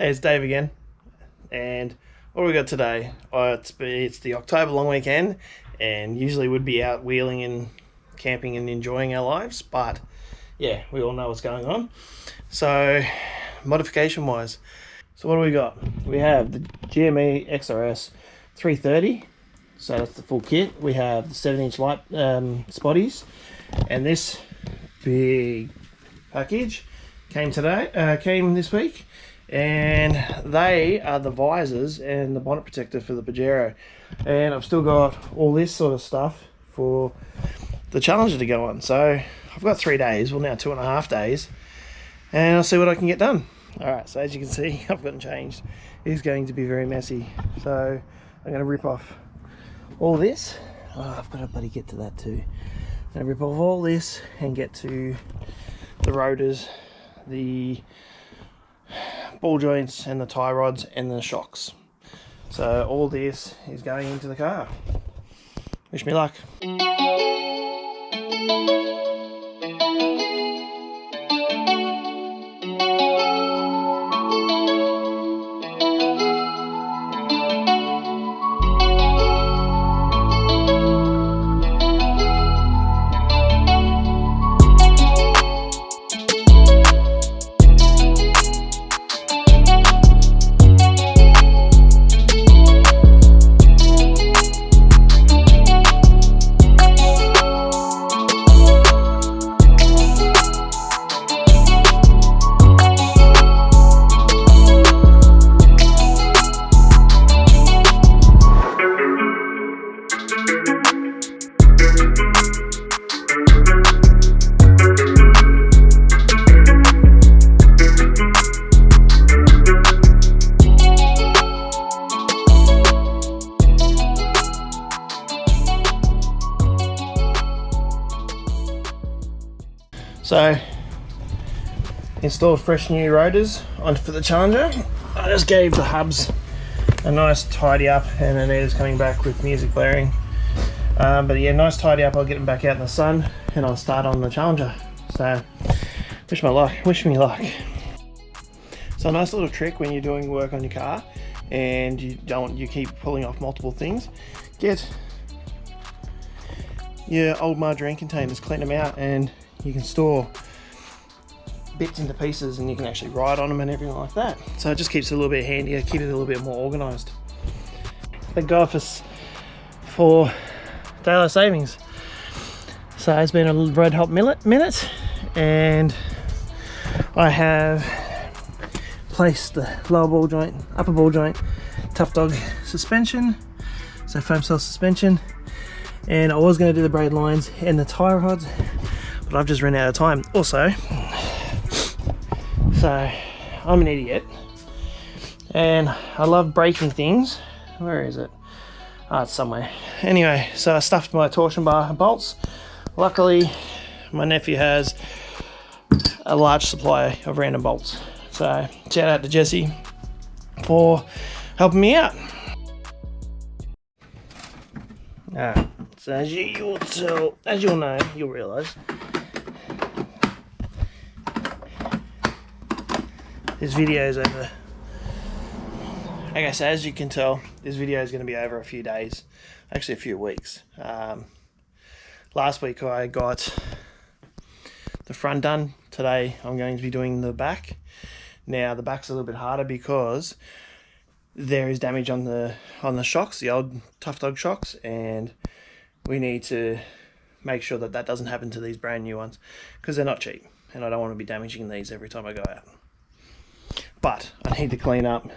Hey, it's Dave again, and what do we got today? It's the October long weekend, and usually we'd be out wheeling and camping and enjoying our lives, but yeah, we all know what's going on. So, modification wise, so what do we got? We have the GME XRS 330, so that's the full kit. We have the 7-inch light spotties, and this big package came this week. And they are the visors and the bonnet protector for the Pajero. And I've still got all this sort of stuff for the Challenger to go on. So I've got 3 days, well now 2.5 days, and I'll see what I can get done. Alright, so as you can see, I've gotten changed. It's going to be very messy. So I'm going to rip off all this. Oh, I've got to bloody get to that too. I'm going to rip off all this and get to the rotors, the ball joints and the tie rods and the shocks. So all this is going into the car. Wish me luck. So, installed fresh new rotors on for the Challenger. I just gave the hubs a nice tidy up, and then it's coming back with music blaring. But yeah, nice tidy up. I'll get them back out in the sun, and I'll start on the Challenger. So, wish me luck. So, a nice little trick when you're doing work on your car, and you keep pulling off multiple things. Get your old margarine containers, clean them out, and you can store bits into pieces, and you can actually ride on them and everything like that. So it just keeps it a little bit handier, keep it a little bit more organised. Thank God for daylight savings. So it's been a red hot minute, and I have placed the lower ball joint, upper ball joint, Tough Dog suspension, so foam cell suspension, and I was going to do the braid lines and the tie rods, but I've just run out of time. Also, so I'm an idiot, and I love breaking things. Where is it? Oh, it's somewhere. Anyway, so I stuffed my torsion bar bolts. Luckily, my nephew has a large supply of random bolts. So shout out to Jesse for helping me out. Alright, so as you'll know, you'll realise, this video is over. Okay, so as you can tell, this video is going to be over a few days, actually a few weeks. Last week I got the front done. Today I'm going to be doing the back. Now the back's a little bit harder because there is damage on the shocks, the old Tough Dog shocks, and we need to make sure that that doesn't happen to these brand new ones, because they're not cheap, and I don't want to be damaging these every time I go out. But I need to clean up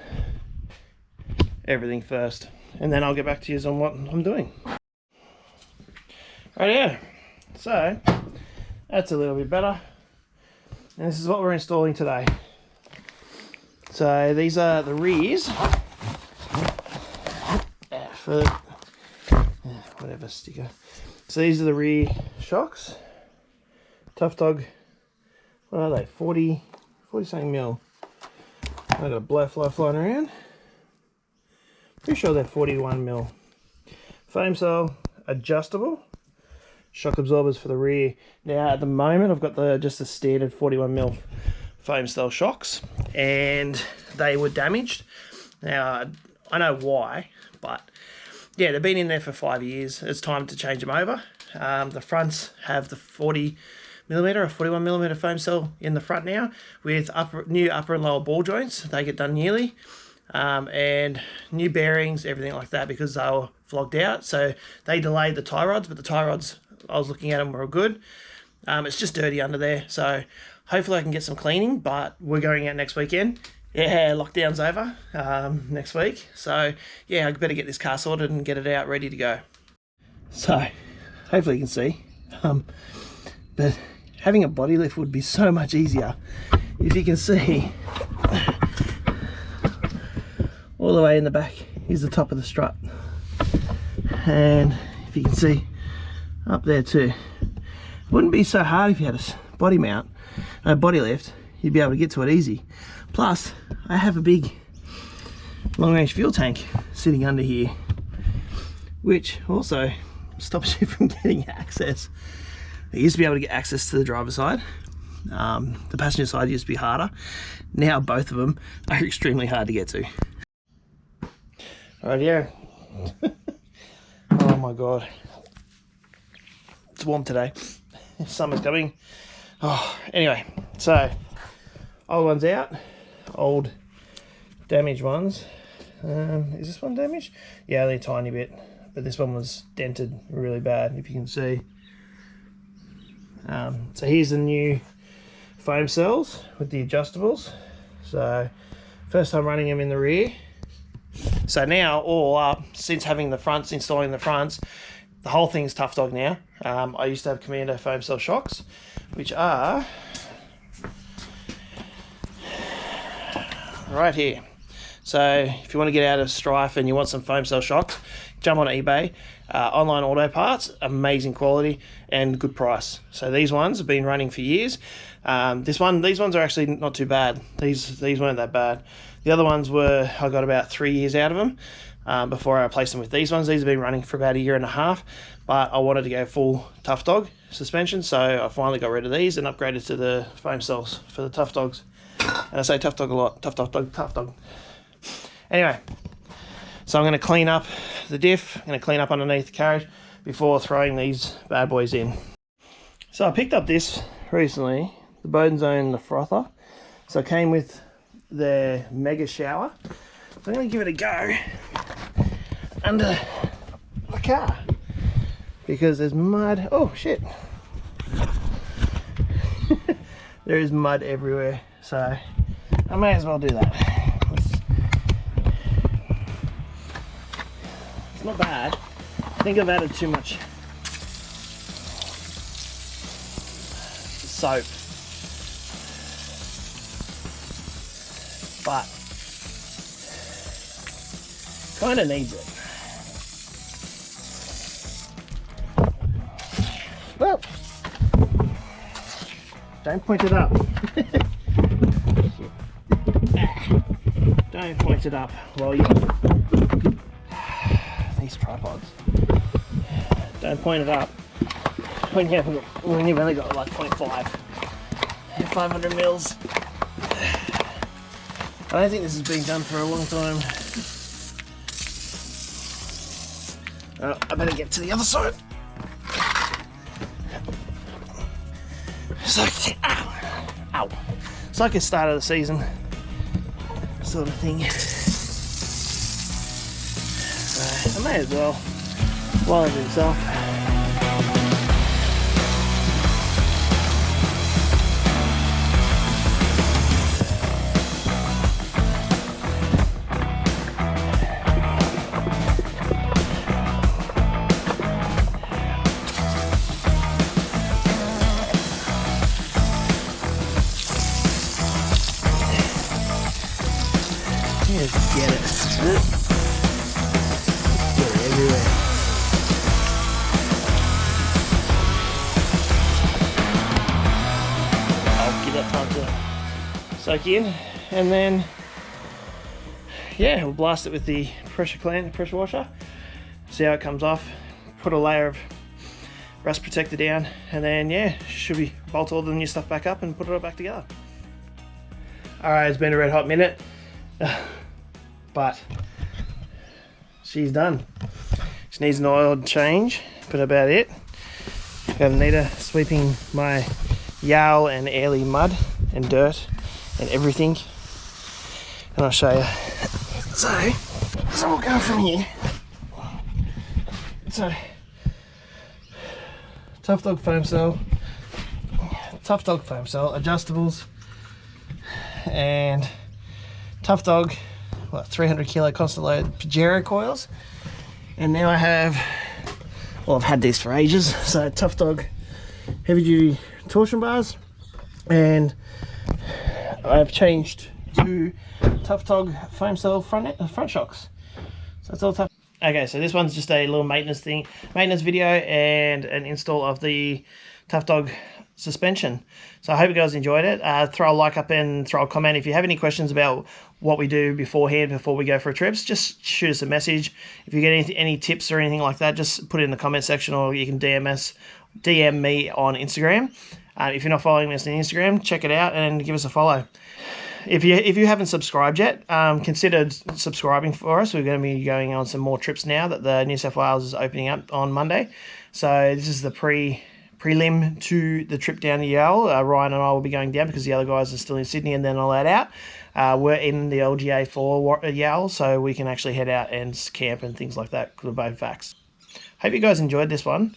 everything first, and then I'll get back to you on what I'm doing. Right, yeah. So that's a little bit better, and this is what we're installing today. So these are the rears for whatever sticker. So these are the rear shocks. Tough Dog. What are they? 40 something mil. I got a blowfly flying around. Pretty sure they're 41 mil. Foam cell adjustable. Shock absorbers for the rear. Now at the moment I've got just the standard 41 mil foam cell shocks, and they were damaged. Now, I know why, but yeah, they've been in there for 5 years. It's time to change them over. The fronts have the 40mm or 41mm foam cell in the front now, with new upper and lower ball joints. They get done yearly, and new bearings, everything like that, because they were flogged out. So they delayed the tie rods, but the tie rods, I was looking at them, were good. It's just dirty under there, so hopefully I can get some cleaning, but we're going out next weekend. Yeah, lockdown's over next week. So, yeah, I better get this car sorted and get it out ready to go. So, hopefully you can see. But having a body lift would be so much easier if you can see. All the way in the back is the top of the strut. And if you can see, up there too. It wouldn't be so hard if you had a body mount, a body lift. You'd be able to get to it easy. Plus, I have a big long-range fuel tank sitting under here, which also stops you from getting access. I used to be able to get access to the driver's side. The passenger side used to be harder. Now both of them are extremely hard to get to. Right here. Oh my god. It's warm today. Summer's coming. Oh, anyway, so old one's out. Old damaged ones. Is this one damaged? Yeah, only a tiny bit, but this one was dented really bad, if you can see. So here's the new foam cells with the adjustables. So first time running them in the rear. So now all up, since having the fronts, installing the fronts, the whole thing's Tough Dog now. I used to have Commando foam cell shocks, which are right here. So if you want to get out of strife and you want some foam cell shocks, jump on eBay. Online auto parts, amazing quality and good price. So these ones have been running for years. These ones are actually not too bad. These weren't that bad. The other ones were, I got about 3 years out of them before I replaced them with these ones. These have been running for about a year and a half, but I wanted to go full Tough Dog suspension, so I finally got rid of these and upgraded to the foam cells for the Tough Dogs. And I say Tough Dog a lot. Tough Dog. Anyway, so I'm going to clean up the diff. I'm going to clean up underneath the carriage before throwing these bad boys in. So I picked up this recently, the Bowden Zone, the frother. So it came with the mega shower. So I'm going to give it a go under the car because there's mud. Oh shit. There is mud everywhere, so I may as well do that. It's not bad. I think I've added too much soap, but kind of needs it. Well, don't point it up. Don't point it up while you these tripods. Don't point it up when you've only got like 0.5 and 500 mils. I don't think this has been done for a long time. I better get to the other side. It's like, ow. It's like a start of the season sort of thing. So I may as well while I'm himself. Just get it. Get it everywhere. I'll give that time to soak in, and then yeah, we'll blast it with the pressure washer. See how it comes off. Put a layer of rust protector down, and then yeah, should we bolt all the new stuff back up and put it all back together. Alright, it's been a red hot minute, but she's done. She needs an oil change, but about it. Got Anita sweeping my Yale and Airlie mud and dirt and everything, and I'll show you. So we'll go from here. So, Tough Dog foam cell, adjustables, and Tough Dog, 300 kilo constant load Pajero coils. And now I have, well, I've had these for ages, so Tough Dog heavy duty torsion bars, and I've changed to Tough Dog foam cell front shocks. So it's all tough. Okay, so this one's just a little maintenance video and an install of the Tough Dog suspension. So I hope you guys enjoyed it. Throw a like up and throw a comment. If you have any questions about what we do beforehand, before we go for trips, just shoot us a message. If you get any tips or anything like that, just put it in the comment section, or you can DM me on Instagram. If you're not following us on Instagram, check it out and give us a follow. If you haven't subscribed yet, consider subscribing for us. We're going to be going on some more trips now that the New South Wales is opening up on Monday. So this is the prelim to the trip down to Yale. Ryan and I will be going down because the other guys are still in Sydney and they're not allowed out. We're in the LGA for Yale, so we can actually head out and camp and things like that because we're both vaxxed. Hope you guys enjoyed this one.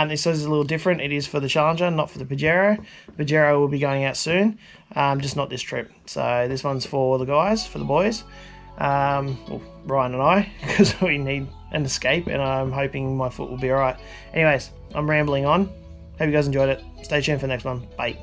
This is a little different. It is for the Challenger, not for the Pajero. The Pajero will be going out soon, just not this trip. So this one's for the guys, for the boys, well, Ryan and I, because we need an escape, and I'm hoping my foot will be alright. Anyways, I'm rambling on. Hope you guys enjoyed it. Stay tuned for the next one. Bye.